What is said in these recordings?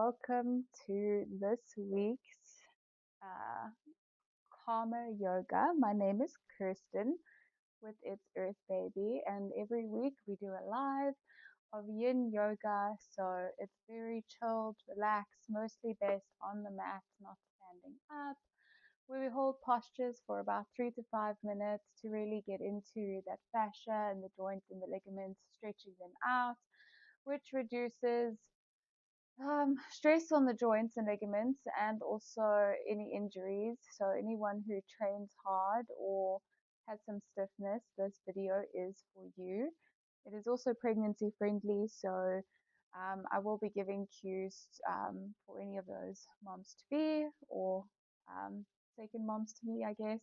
welcome to this week's uh, Karma Yoga. My name is Kirsten with It's Earth Baby, and every week we do a live of Yin Yoga. So it's very chilled, relaxed, mostly based on the mat, not standing up, where we hold postures for about 3 to 5 minutes to really get into that fascia and the joints and the ligaments, stretching them out, which reduces stress on the joints and ligaments and also any injuries. So anyone who trains hard or has some stiffness, this video is for you. It is also pregnancy friendly, so I will be giving cues for any of those moms to be or second moms to be, I guess.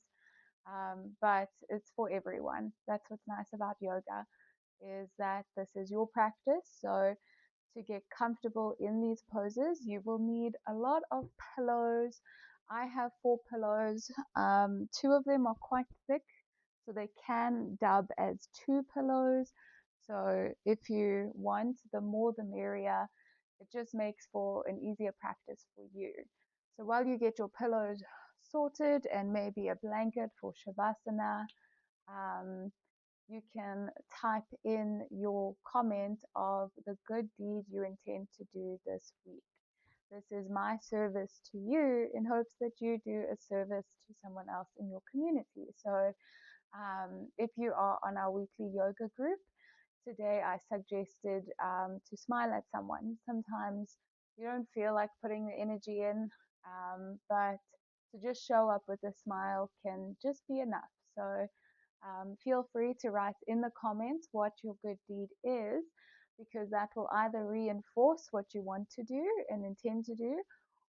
But it's for everyone. That's what's nice about yoga, is that this is your practice. So to get comfortable in these poses, you will need a lot of pillows. I have 4 pillows. Two of them are quite thick, so they can dub as 2 pillows. So if you want, the more the merrier. It just makes for an easier practice for you. So while you get your pillows sorted and maybe a blanket for Shavasana, um, you can type in your comment of the good deed you intend to do this week. This is my service to you in hopes that you do a service to someone else in your community. So if you are on our weekly yoga group, today I suggested to smile at someone. Sometimes you don't feel like putting the energy in, but to just show up with a smile can just be enough. So feel free to write in the comments what your good deed is, because that will either reinforce what you want to do and intend to do,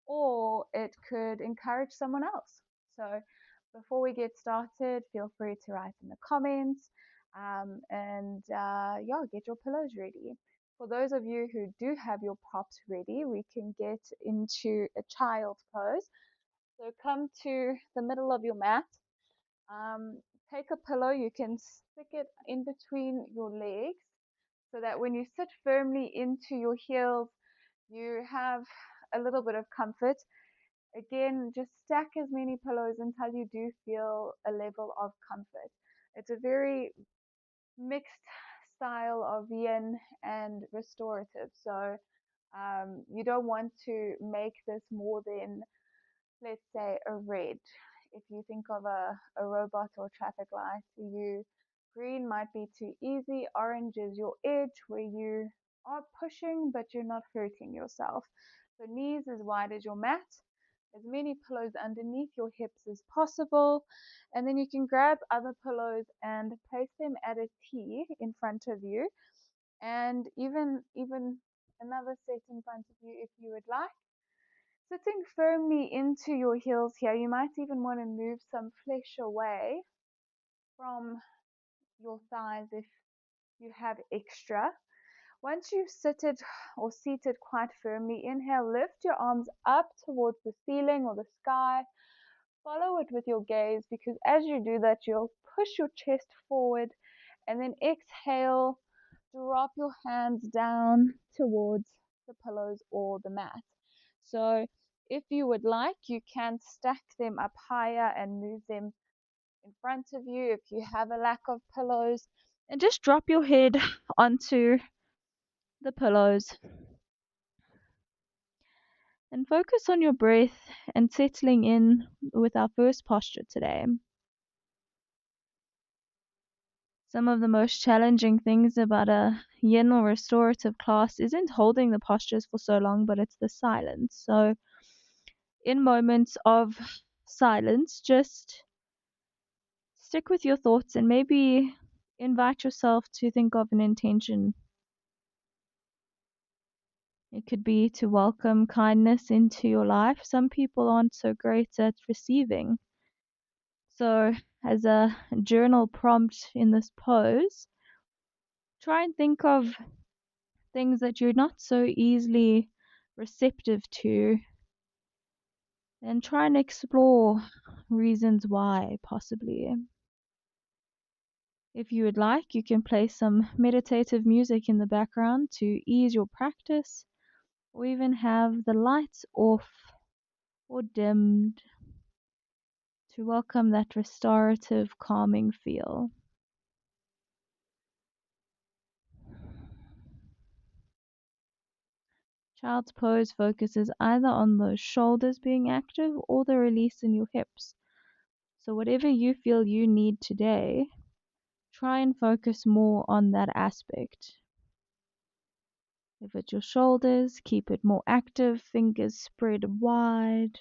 or it could encourage someone else. So before we get started, feel free to write in the comments and get your pillows ready. For those of you who do have your props ready, we can get into a child's pose. So come to the middle of your mat. Um, Take a pillow, you can stick it in between your legs so that when you sit firmly into your heels, you have a little bit of comfort. Again, just stack as many pillows until you do feel a level of comfort. It's a very mixed style of yin and restorative. So you don't want to make this more than, let's say, a red. If you think of a robot or traffic light to you, green might be too easy. Orange is your edge where you are pushing, but you're not hurting yourself. So knees as wide as your mat, as many pillows underneath your hips as possible. And then you can grab other pillows and place them at a T in front of you. And even another set in front of you if you would like. Sitting firmly into your heels here, you might even want to move some flesh away from your thighs if you have extra. Once you've seated or seated quite firmly, inhale, lift your arms up towards the ceiling or the sky. Follow it with your gaze, because as you do that, you'll push your chest forward, and then exhale, drop your hands down towards the pillows or the mat. So if you would like, you can stack them up higher and move them in front of you if you have a lack of pillows, and just drop your head onto the pillows and focus on your breath and settling in with our first posture today. Some of the most challenging things about a yin or restorative class isn't holding the postures for so long, but it's the silence. So in moments of silence, just stick with your thoughts and maybe invite yourself to think of an intention. It could be to welcome kindness into your life. Some people aren't so great at receiving. So, as a journal prompt in this pose, try and think of things that you're not so easily receptive to, and try and explore reasons why, possibly. If you would like, you can play some meditative music in the background to ease your practice, or even have the lights off or dimmed to welcome that restorative, calming feel. Child's pose focuses either on the shoulders being active or the release in your hips. So, whatever you feel you need today, try and focus more on that aspect. If it's your shoulders, keep it more active, fingers spread wide,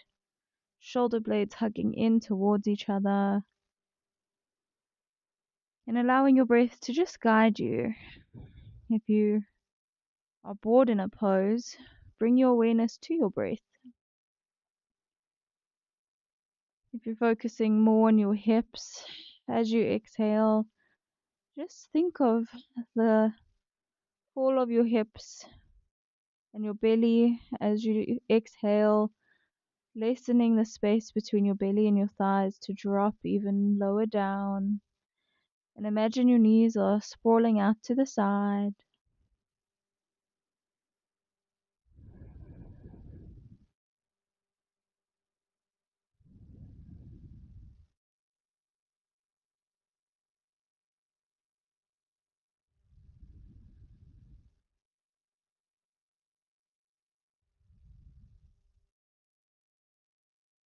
shoulder blades hugging in towards each other, and allowing your breath to just guide you. If you are bored in a pose, bring your awareness to your breath. If you're focusing more on your hips as you exhale, just think of the fall of your hips and your belly as you exhale, lessening the space between your belly and your thighs to drop even lower down. And imagine your knees are sprawling out to the side.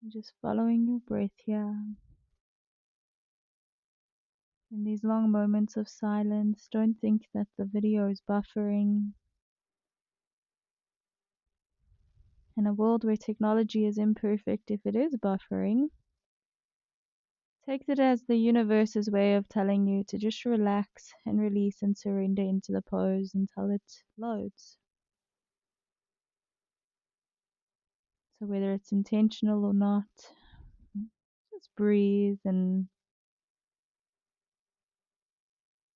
And just following your breath here. In these long moments of silence, don't think that the video is buffering. In a world where technology is imperfect, if it is buffering, take it as the universe's way of telling you to just relax and release and surrender into the pose until it loads. So, whether it's intentional or not, just breathe and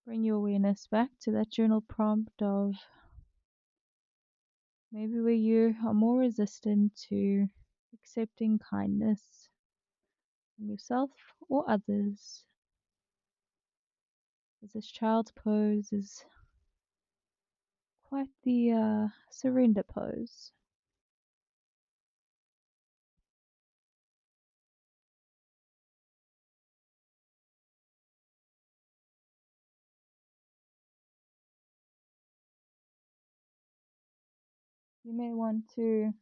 bring your awareness back to that journal prompt of maybe where you are more resistant to accepting kindness from yourself or others. As this child's pose is quite the surrender pose. You may want to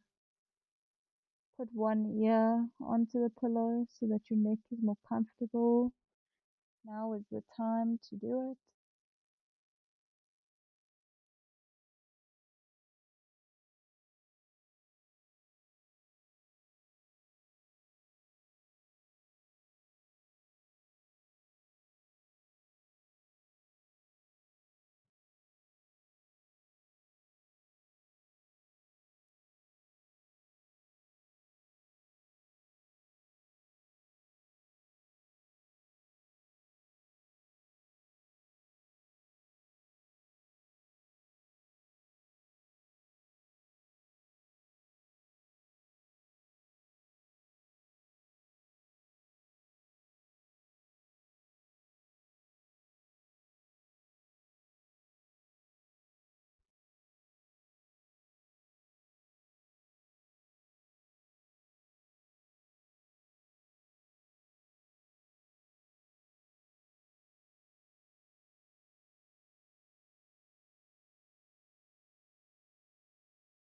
put one ear onto the pillow so that your neck is more comfortable. Now is the time to do it.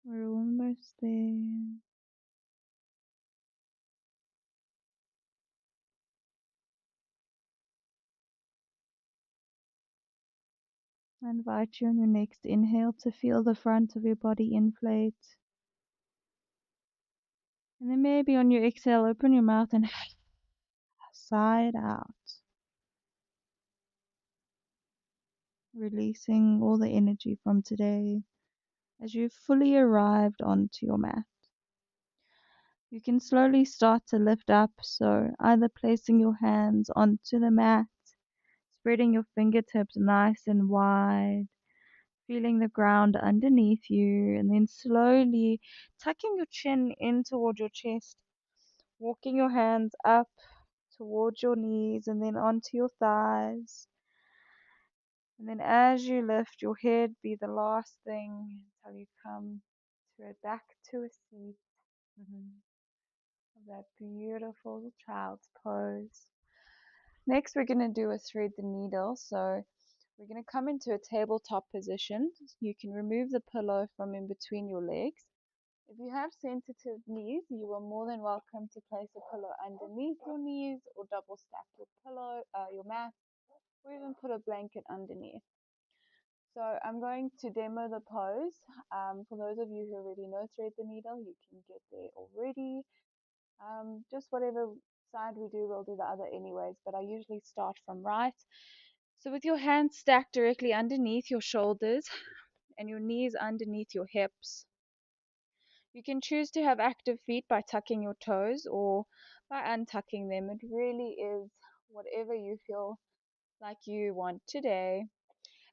We're almost there. I invite you on your next inhale to feel the front of your body inflate. And then maybe on your exhale, open your mouth and sigh it out, releasing all the energy from today as you've fully arrived onto your mat. You can slowly start to lift up, so either placing your hands onto the mat, spreading your fingertips nice and wide, feeling the ground underneath you, and then slowly tucking your chin in toward your chest, walking your hands up towards your knees and then onto your thighs. And then as you lift, your head be the last thing until you come to it back to a seat. Mhm. Of that beautiful child's pose. Next, we're going to do a thread the needle. So we're going to come into a tabletop position. You can remove the pillow from in between your legs. If you have sensitive knees, you are more than welcome to place a pillow underneath your knees or double stack your pillow, your mat, or even put a blanket underneath. So I'm going to demo the pose. For those of you who already know thread the needle, you can get there already. Just whatever side we do, we'll do the other anyways, but I usually start from right. So with your hands stacked directly underneath your shoulders and your knees underneath your hips, you can choose to have active feet by tucking your toes or by untucking them. It really is whatever you feel like you want today.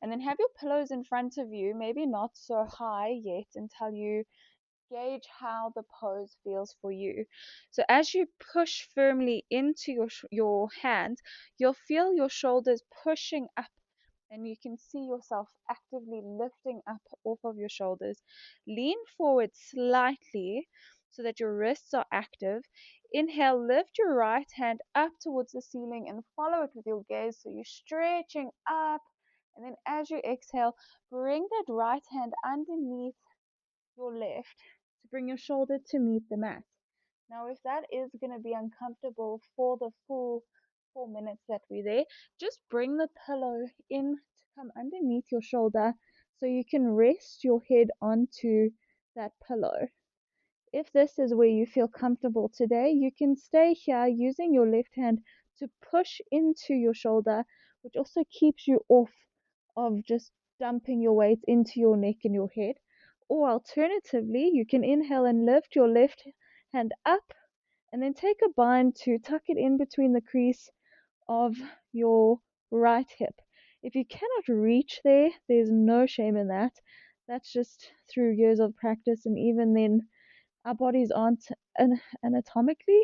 And then have your pillows in front of you, maybe not so high yet until you gauge how the pose feels for you. So as you push firmly into your hands, you'll feel your shoulders pushing up and you can see yourself actively lifting up off of your shoulders. Lean forward slightly so that your wrists are active. Inhale, lift your right hand up towards the ceiling and follow it with your gaze. So you're stretching up. And then as you exhale, bring that right hand underneath your left to bring your shoulder to meet the mat. Now, if that is going to be uncomfortable for the full 4 minutes that we're there, just bring the pillow in to come underneath your shoulder so you can rest your head onto that pillow. If this is where you feel comfortable today, you can stay here using your left hand to push into your shoulder, which also keeps you off of just dumping your weight into your neck and your head. Or alternatively, you can inhale and lift your left hand up and then take a bind to tuck it in between the crease of your right hip. If you cannot reach there, there's no shame in that. That's just through years of practice, and even then, our bodies aren't anatomically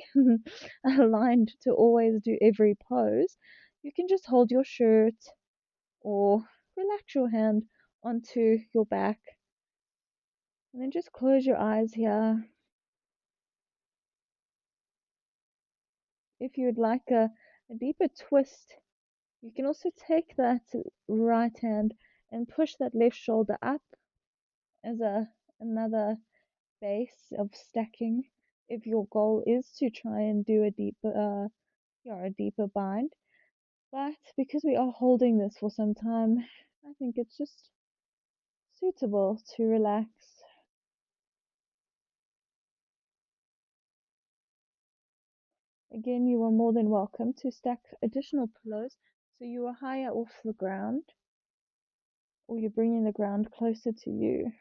aligned to always do every pose. You can just hold your shirt or relax your hand onto your back and then just close your eyes here. If you'd like a deeper twist, you can also take that right hand and push that left shoulder up as another base of stacking if your goal is to try and do a deeper bind. But because we are holding this for some time, I think it's just suitable to relax. Again, you are more than welcome to stack additional pillows so you are higher off the ground, or you're bringing the ground closer to you.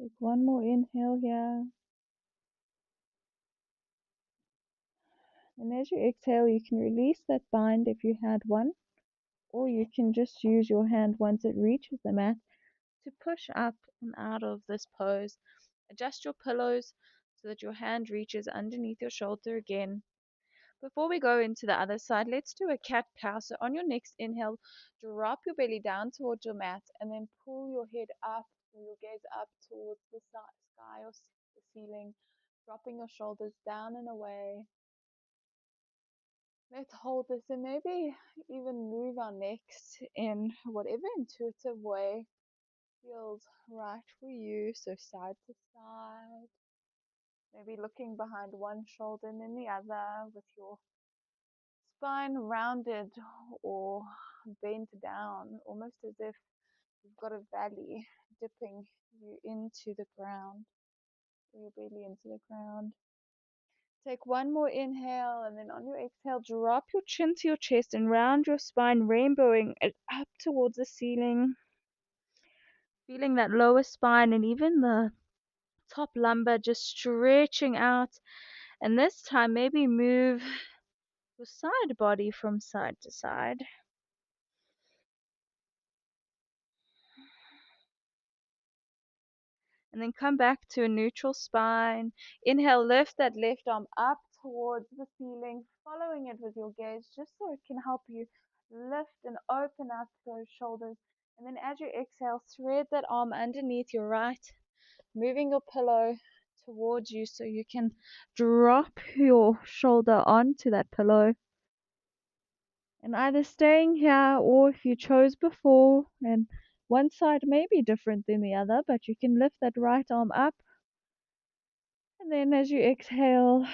Take one more inhale here. And as you exhale, you can release that bind if you had one, or you can just use your hand once it reaches the mat to push up and out of this pose. Adjust your pillows so that your hand reaches underneath your shoulder again. Before we go into the other side, let's do a cat cow. So on your next inhale, drop your belly down towards your mat and then pull your head up or your gaze up towards the sky or the ceiling, dropping your shoulders down and away. Let's hold this and maybe even move our necks in whatever intuitive way feels right for you. So side to side, maybe looking behind one shoulder and then the other with your spine rounded or bent down, almost as if you've got a valley dipping you into the ground, or your belly into the ground. Take one more inhale, and then on your exhale, drop your chin to your chest and round your spine, rainbowing it up towards the ceiling. Feeling that lower spine and even the top lumbar just stretching out. And this time, maybe move your side body from side to side. And then come back to a neutral spine. Inhale, lift that left arm up towards the ceiling, following it with your gaze, just so it can help you lift and open up those shoulders. And then as you exhale, thread that arm underneath your right, moving your pillow towards you so you can drop your shoulder onto that pillow. And either staying here, or if you chose before, and one side may be different than the other, but you can lift that right arm up. And then as you exhale,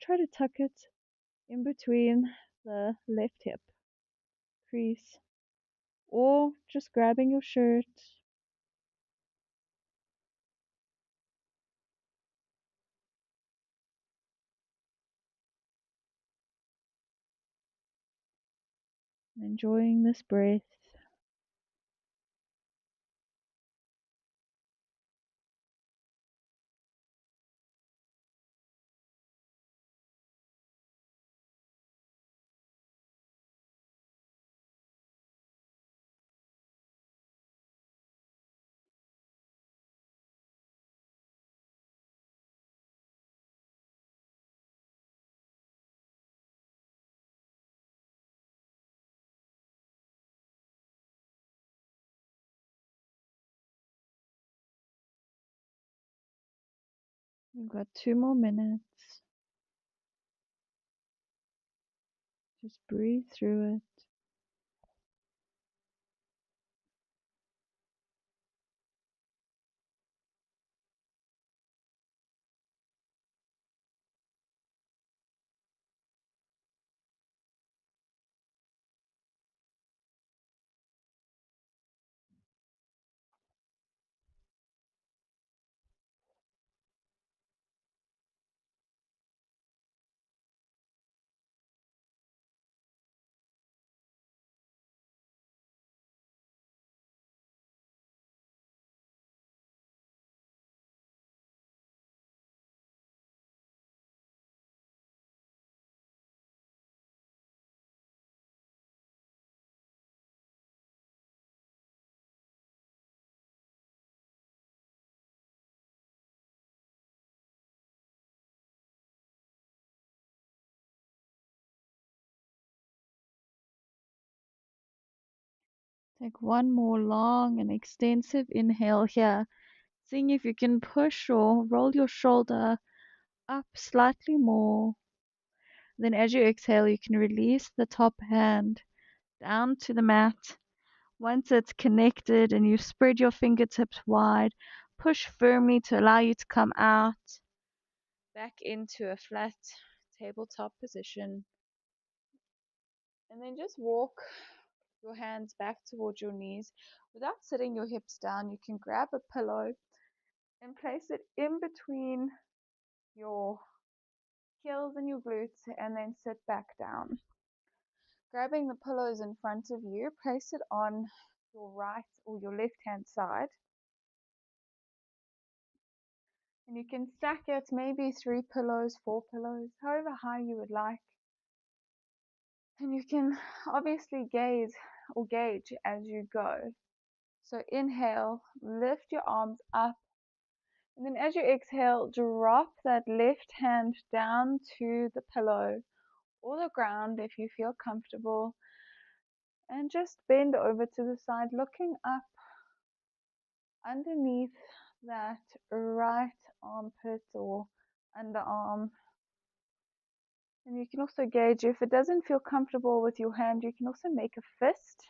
try to tuck it in between the left hip crease, or just grabbing your shirt. Enjoying this breath. We've got 2 more minutes. Just breathe through it. Take one more long and extensive inhale here. Seeing if you can push or roll your shoulder up slightly more. Then as you exhale, you can release the top hand down to the mat. Once it's connected and you spread your fingertips wide, push firmly to allow you to come out back into a flat tabletop position. And then just walk your hands back towards your knees. Without sitting your hips down, you can grab a pillow and place it in between your heels and your glutes, and then sit back down. Grabbing the pillows in front of you, place it on your right or your left hand side. And you can stack it, maybe 3 pillows, 4 pillows, however high you would like. And you can obviously gaze or gauge as you go. So inhale, lift your arms up. And then as you exhale, drop that left hand down to the pillow or the ground if you feel comfortable. And just bend over to the side, looking up underneath that right armpit or underarm. And you can also gauge if it doesn't feel comfortable with your hand, you can also make a fist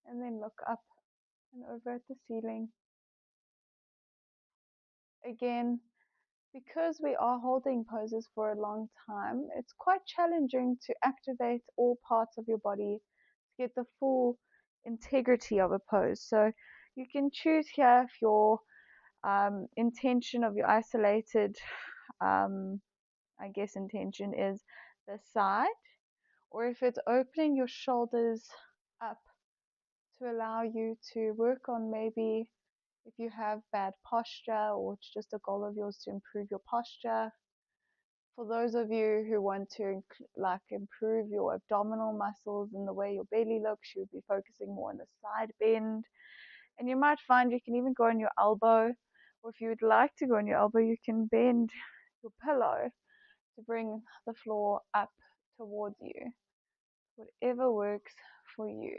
and then look up and over at the ceiling. Again, because we are holding poses for a long time, it's quite challenging to activate all parts of your body to get the full integrity of a pose. So you can choose here if your intention of your isolated I guess, intention is the side, or if it's opening your shoulders up to allow you to work on maybe if you have bad posture or it's just a goal of yours to improve your posture. For those of you who want to improve your abdominal muscles and the way your belly looks, you would be focusing more on the side bend. And you might find you can even go on your elbow, or if you would like to go on your elbow, you can bend your pillow to bring the floor up towards you. Whatever works for you.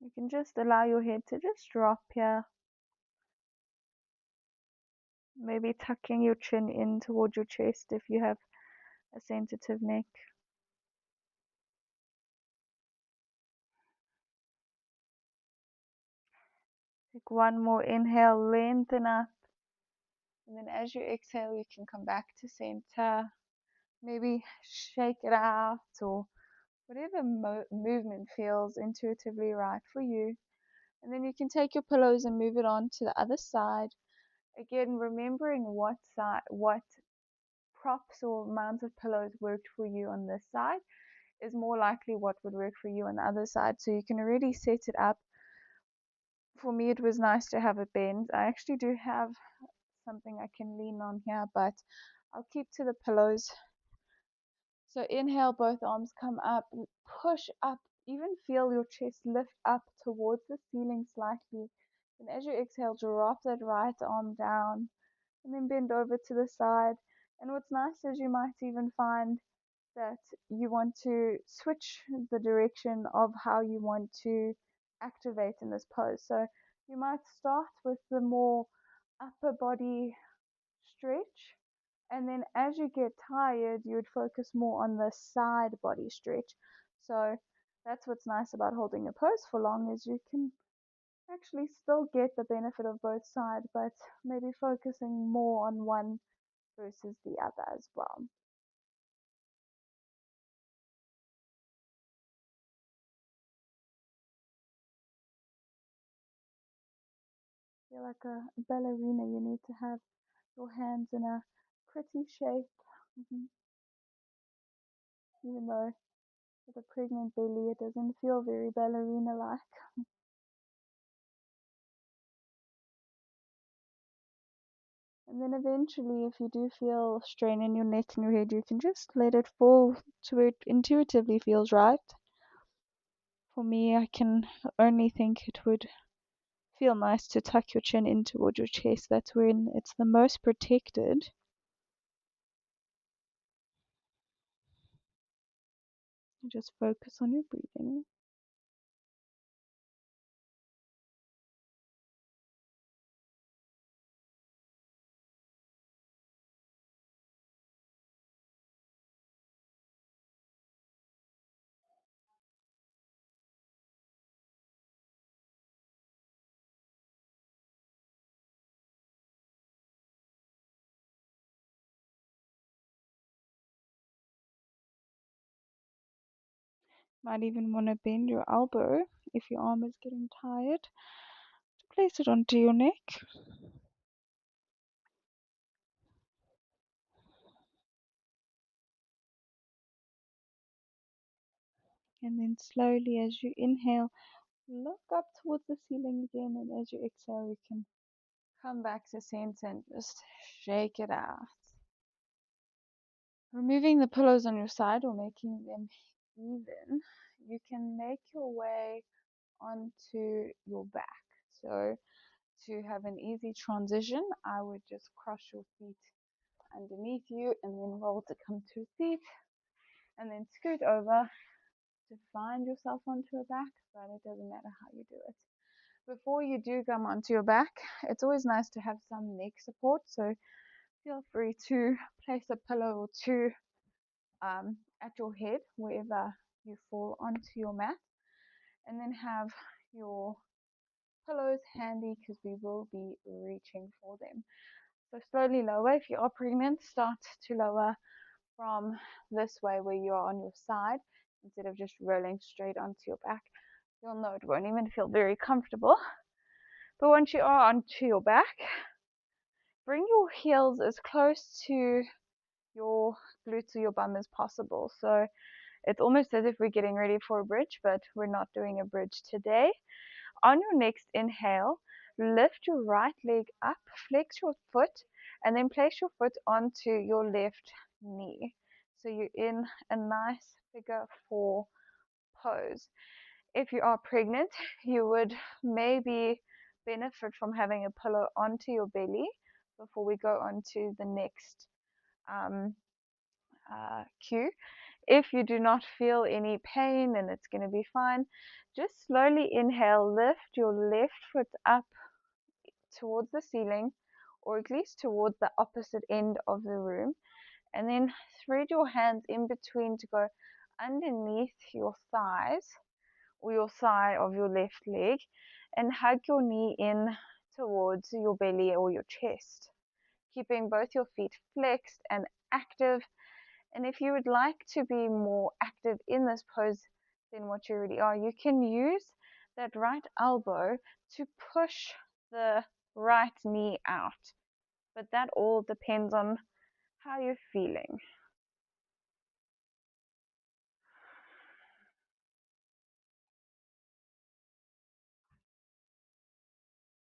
You can just allow your head to just drop here. Maybe tucking your chin in towards your chest if you have a sensitive neck. Take one more inhale, lengthen up. And then as you exhale, you can come back to center. Maybe shake it out or whatever movement feels intuitively right for you. And then you can take your pillows and move it on to the other side. Again, remembering what props or amount of pillows worked for you on this side is more likely what would work for you on the other side. So you can already set it up. For me, it was nice to have a bend. I actually do have something I can lean on here, but I'll keep to the pillows. So inhale, both arms come up, push up, even feel your chest lift up towards the ceiling slightly. And as you exhale, drop that right arm down and then bend over to the side. And what's nice is you might even find that you want to switch the direction of how you want to activate in this pose. So you might start with the more upper body stretch, and then as you get tired, you would focus more on the side body stretch. So that's what's nice about holding a pose for long is you can actually still get the benefit of both sides, but maybe focusing more on one versus the other as well. Feel like a ballerina, you need to have your hands in a pretty shape. Mm-hmm. Even though with a pregnant belly, it doesn't feel very ballerina like. And then eventually, if you do feel strain in your neck and your head, you can just let it fall to where it intuitively feels right. For me, I can only think it would feel nice to tuck your chin in toward your chest. That's when it's the most protected. You just focus on your breathing. Might even want to bend your elbow if your arm is getting tired. Place it onto your neck. And then slowly as you inhale, look up towards the ceiling again. And as you exhale, you can come back to center and just shake it out. Removing the pillows on your side or making them even, you can make your way onto your back. So to have an easy transition, I would just cross your feet underneath you and then roll to come to a seat and then scoot over to find yourself onto your back, but it doesn't matter how you do it. Before you do come onto your back, it's always nice to have some neck support, so feel free to place a pillow or two at your head wherever you fall onto your mat, and then have your pillows handy because we will be reaching for them. So slowly lower. If you are pregnant, start to lower from this way where you are on your side. instead of just rolling straight onto your back. You'll know it won't even feel very comfortable. But once you are onto your back, bring your heels as close to your glutes or your bum as possible. So it's almost as if we're getting ready for a bridge, but we're not doing a bridge today. On your next inhale, lift your right leg up, flex your foot, and then place your foot onto your left knee. So you're in a nice figure four pose. If you are pregnant, you would maybe benefit from having a pillow onto your belly before we go on to the next um, cue. If you do not feel any pain and it's going to be fine, just slowly inhale, lift your left foot up towards the ceiling or at least towards the opposite end of the room, and then thread your hands in between to go underneath your thighs or your thigh of your left leg and hug your knee in towards your belly or your chest, keeping both your feet flexed and active. And if you would like to be more active in this pose than what you already are, you can use that right elbow to push the right knee out. But that all depends on how you're feeling.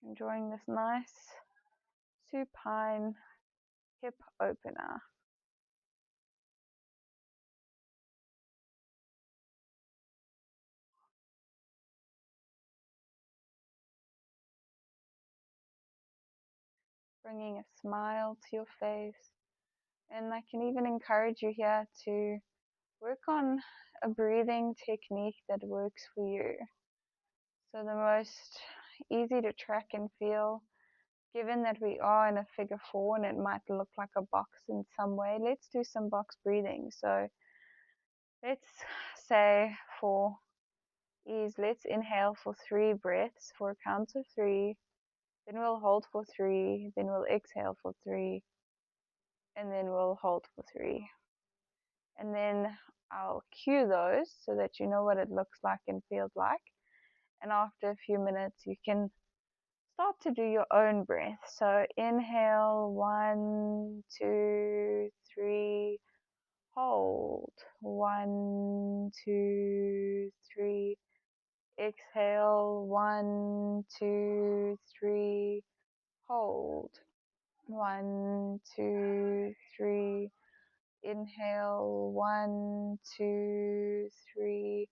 Enjoying this nice supine hip opener. Bringing a smile to your face. And I can even encourage you here to work on a breathing technique that works for you. So the most easy to track and feel, given that we are in a figure four and it might look like a box in some way, let's do some box breathing. So let's say for ease, let's inhale for 3 breaths for a count of 3, then we'll hold for 3, then we'll exhale for 3, and then we'll hold for 3. And then I'll cue those so that you know what it looks like and feels like. And after a few minutes, you can start to do your own breath. So inhale, 1, 2, 3, hold, 1, 2, 3, exhale, 1, 2, 3, hold, 1, 2, 3, inhale, 1, 2, 3,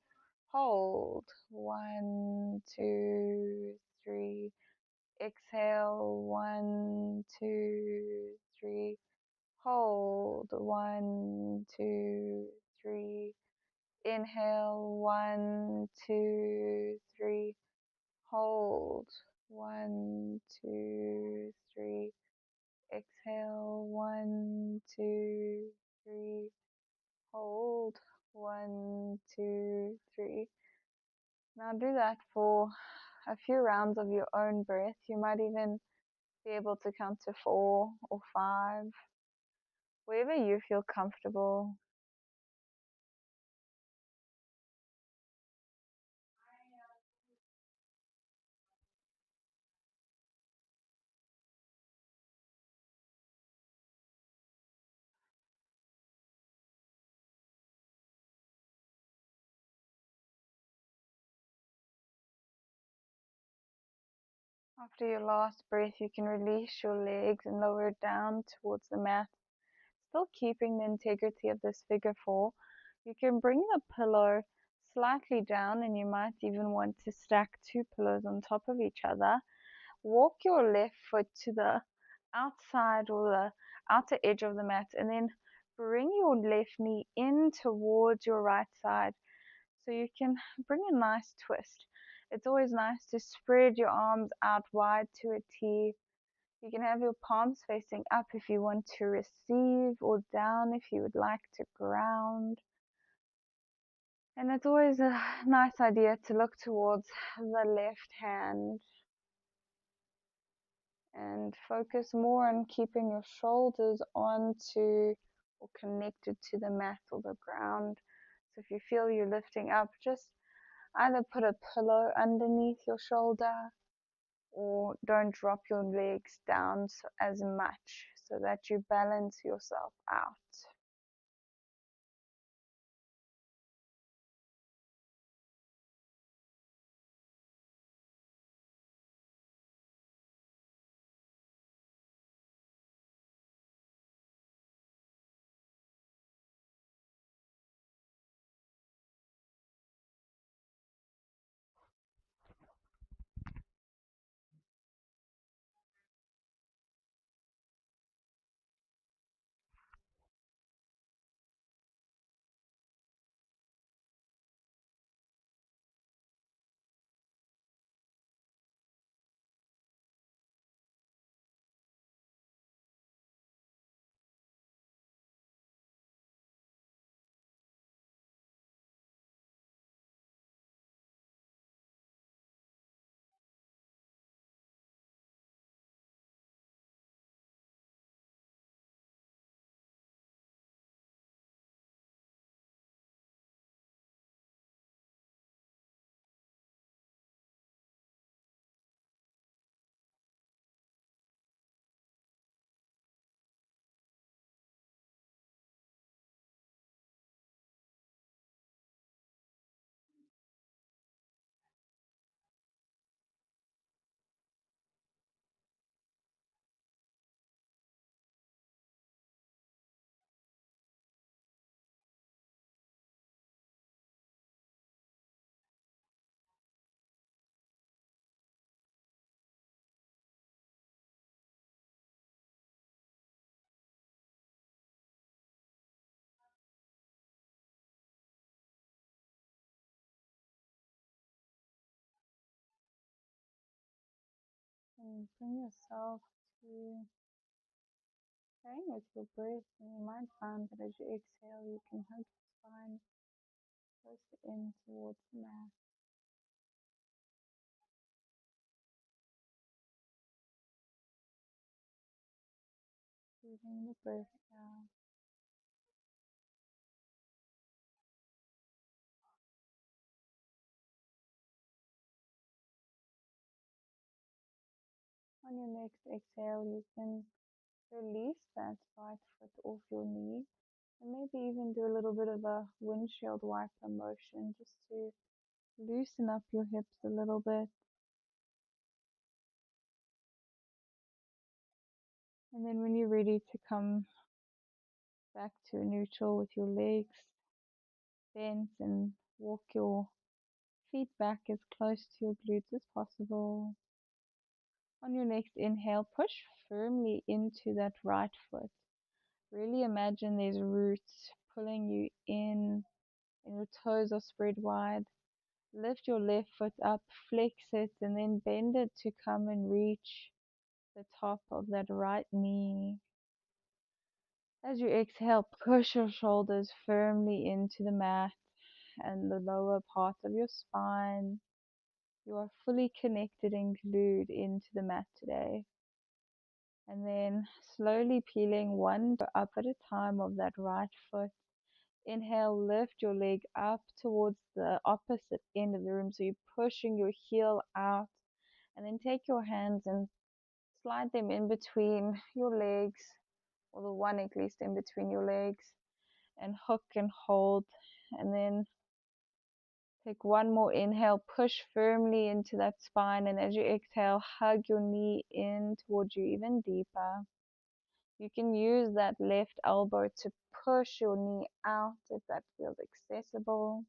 hold, 1, 2, 3, exhale, 1, 2, 3, hold, 1, 2, 3, inhale, 1, 2, 3, hold, 1, 2, 3, exhale, 1, 2, 3, hold, 1, 2, 3. Now do that for a few rounds of your own breath. You might even be able to count to 4 or 5, wherever you feel comfortable. After your last breath, you can release your legs and lower it down towards the mat, still keeping the integrity of this figure four. You can bring the pillow slightly down, and you might even want to stack 2 pillows on top of each other. Walk your left foot to the outside or the outer edge of the mat, and then bring your left knee in towards your right side so you can bring a nice twist. It's always nice to spread your arms out wide to a T. You can have your palms facing up if you want to receive, or down if you would like to ground. And it's always a nice idea to look towards the left hand and focus more on keeping your shoulders onto or connected to the mat or the ground, So if you feel you lifting up, just either put a pillow underneath your shoulder or don't drop your legs down as much so that you balance yourself out. And bring yourself to playing with your breath, and you might find that as you exhale, you can hug your spine closer in towards the mat. Breathing the breath out. On your next exhale, you can release that right foot off your knee and maybe even do a little bit of a windshield wiper motion just to loosen up your hips a little bit. And then when you're ready to come back to a neutral with your legs bent and walk your feet back as close to your glutes as possible. On your next inhale, push firmly into that right foot. Really imagine there's roots pulling you in and your toes are spread wide. Lift your left foot up, flex it, and then bend it to come and reach the top of that right knee. As you exhale, push your shoulders firmly into the mat and the lower part of your spine. You are fully connected and glued into the mat today. And then slowly peeling one toe up at a time of that right foot. Inhale, lift your leg up towards the opposite end of the room. So you're pushing your heel out. And then take your hands and slide them in between your legs, or the one at least in between your legs, and hook and hold. And then take one more inhale, push firmly into that spine, and as you exhale, hug your knee in towards you even deeper. You can use that left elbow to push your knee out if that feels accessible.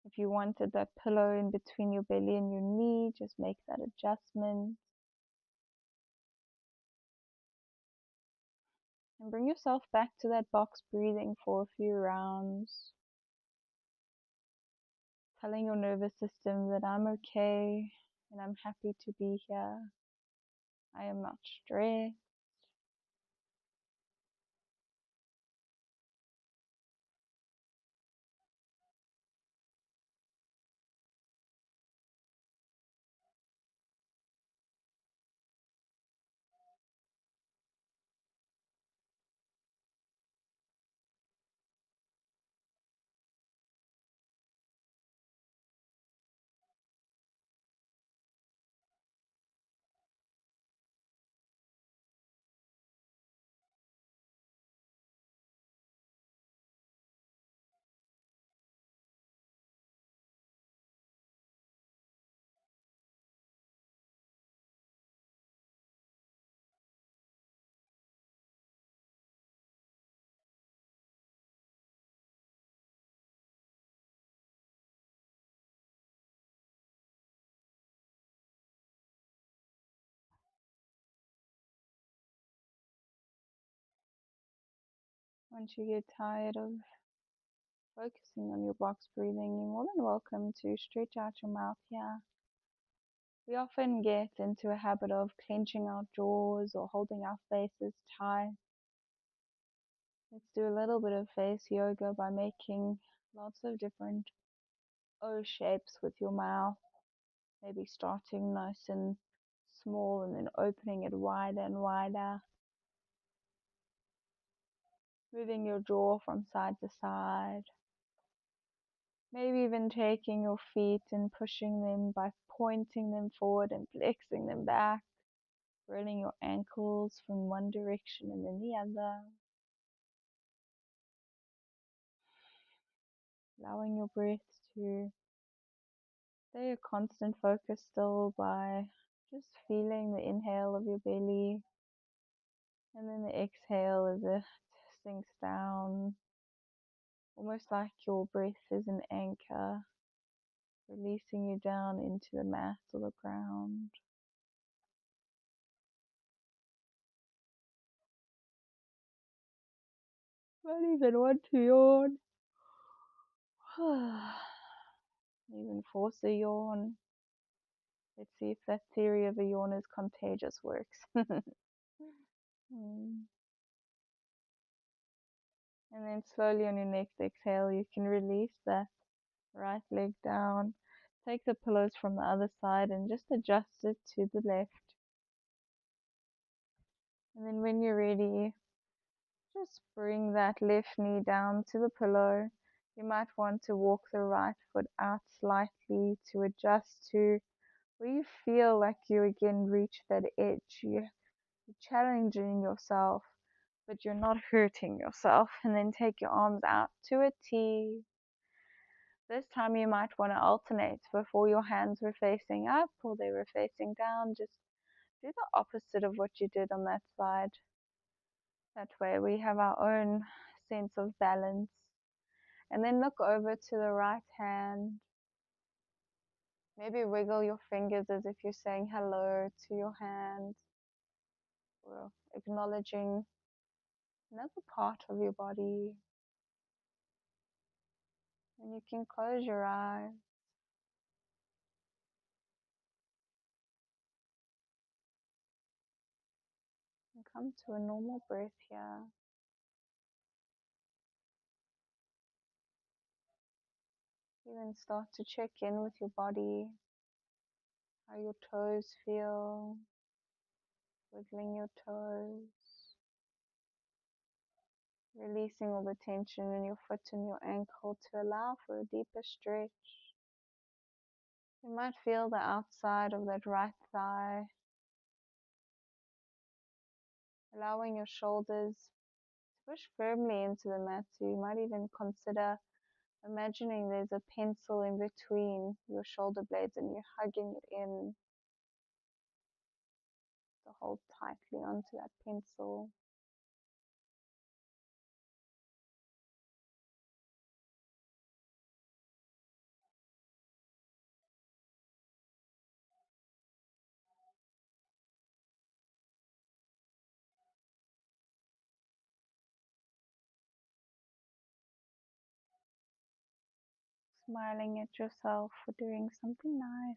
If you wanted that pillow in between your belly and your knee, just make that adjustment. And bring yourself back to that box breathing for a few rounds. Telling your nervous system that I'm okay and I'm happy to be here. I am not stressed. Once you get tired of focusing on your box breathing, you're more than welcome to stretch out your mouth here. We often get into a habit of clenching our jaws or holding our faces tight. Let's do a little bit of face yoga by making lots of different O shapes with your mouth. Maybe starting nice and small and then opening it wider and wider. Moving your jaw from side to side. Maybe even taking your feet and pushing them by pointing them forward and flexing them back. Rolling your ankles from one direction and then the other. Allowing your breath to stay a constant focus still by just feeling the inhale of your belly and then the exhale as it sinks down, almost like your breath is an anchor, releasing you down into the mat or the ground. Don't even want to yawn. Even force a yawn. Let's see if that theory of a yawn is contagious works. Mm. And then slowly on your next exhale, you can release that right leg down. Take the pillows from the other side and just adjust it to the left. And then when you're ready, just bring that left knee down to the pillow. You might want to walk the right foot out slightly to adjust to where you feel like you again reach that edge. You're challenging yourself, but you're not hurting yourself. And then take your arms out to a T. This time you might want to alternate. Before your hands were facing up or they were facing down, just do the opposite of what you did on that side. That way we have our own sense of balance. And then look over to the right hand. Maybe wiggle your fingers as if you're saying hello to your hand or acknowledging another part of your body. And you can close your eyes and come to a normal breath here. Even start to check in with your body, how your toes feel, wiggling your toes, releasing all the tension in your foot and your ankle to allow for a deeper stretch. You might feel the outside of that right thigh, allowing your shoulders to push firmly into the mat. So you might even consider imagining there's a pencil in between your shoulder blades and you're hugging it in to hold tightly onto that pencil. Smiling at yourself for doing something nice.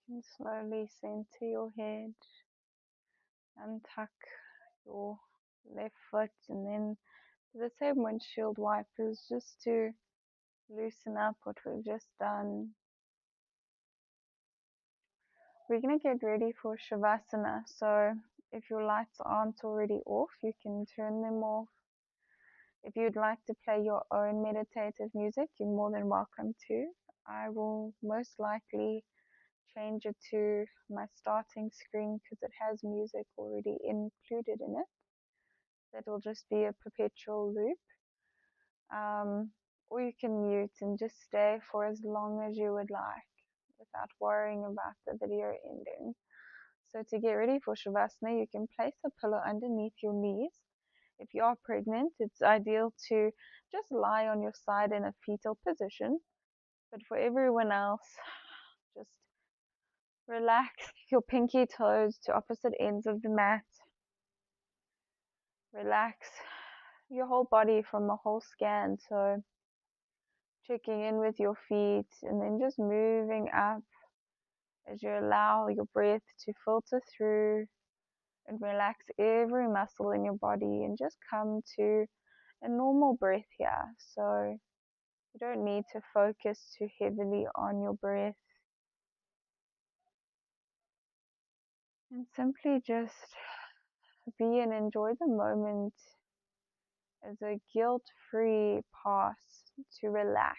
can slowly center your head, untuck your left foot, and then do the same windshield wipers just to loosen up what we've just done. We're going to get ready for Shavasana. So if your lights aren't already off, you can turn them off. If you'd like to play your own meditative music, you're more than welcome to. I will most likely change it to my starting screen because it has music already included in it. That will just be a perpetual loop. Or you can mute and just stay for as long as you would like without worrying about the video ending. So to get ready for Shavasana, you can place a pillow underneath your knees. If you are pregnant, it's ideal to just lie on your side in a fetal position. But for everyone else, just relax your pinky toes to opposite ends of the mat. Relax your whole body from a whole scan. So checking in with your feet and then just moving up as you allow your breath to filter through and relax every muscle in your body and just come to a normal breath here. So you don't need to focus too heavily on your breath. And simply just be and enjoy the moment as a guilt-free pass to relax.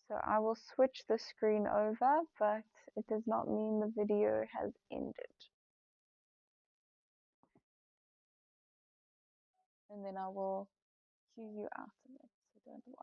So I will switch the screen over, but it does not mean the video has ended. And then I will cue you out of it, so don't worry.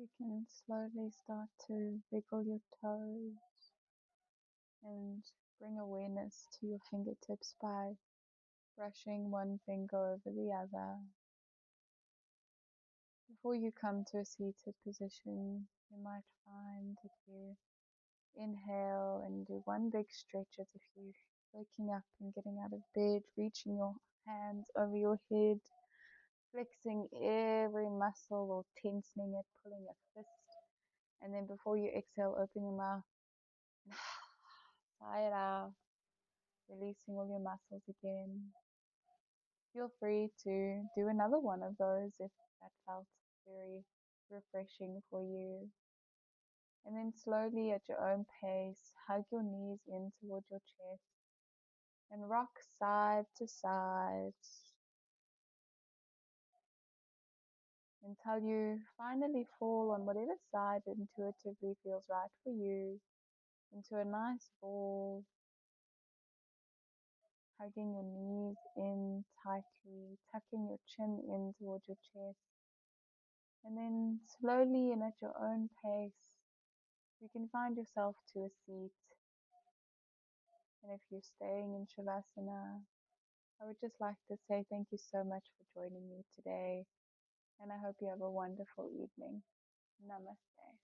You can slowly start to wiggle your toes and bring awareness to your fingertips by brushing one finger over the other. Before you come to a seated position, you might find that you inhale and do one big stretch as if you're waking up and getting out of bed, reaching your hands over your head, flexing every muscle or tensing it, pulling a fist. And then before you exhale, open your mouth, sigh it out, releasing all your muscles again. Feel free to do another one of those if that felt very refreshing for you. And then slowly at your own pace, hug your knees in towards your chest and rock side to side until you finally fall on whatever side intuitively feels right for you into a nice ball, hugging your knees in tightly, tucking your chin in towards your chest, and then slowly and at your own pace, you can find yourself to a seat. And if you're staying in Shavasana, I would just like to say thank you so much for joining me today, and I hope you have a wonderful evening. Namaste.